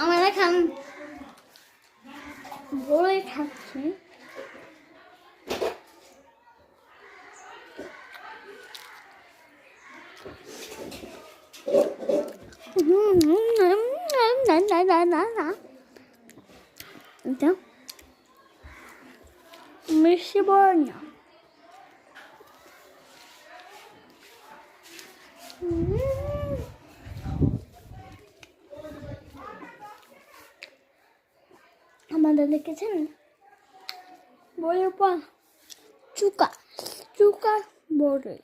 আমার এখন বড়ই খাচ্ছি। মিষ্টি বড় না, আমাদের দেখেছেন বইয়ের পর চুকা চুকা বড়ই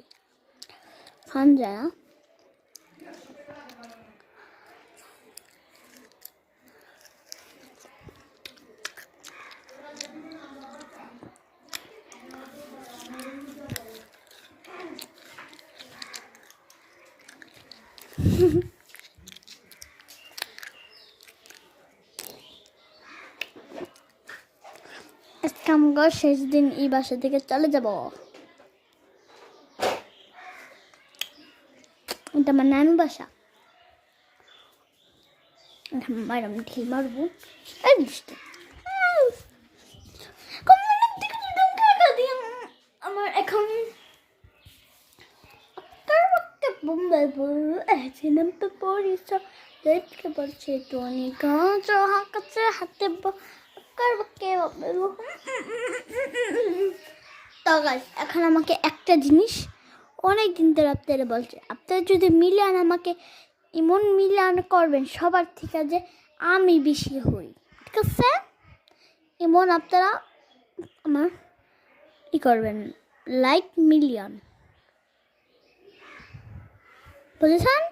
খান যায় না। আজকে আমরা শেষ দিন এই বাসা থেকে চলে যাব। এটা আমার নানু বাসা। ম্যাডাম ঢিল মারবো। এই বৃষ্টি আমার এখন দেখতে পাচ্ছি টনি গাছ হাঁকাচ্ছে হাতে তো গাইস, এখন আমাকে একটা জিনিস অনেক দিন ধরে আপনারা বলছে, আপনারা যদি মিলান আমাকে এমন মিলান করবেন সবার থেকে যে আমি বেশি হই, ঠিক আছে? এমন আপনারা আমার ই করবেন, লাইক মিলিয়ন, বুঝেছেন?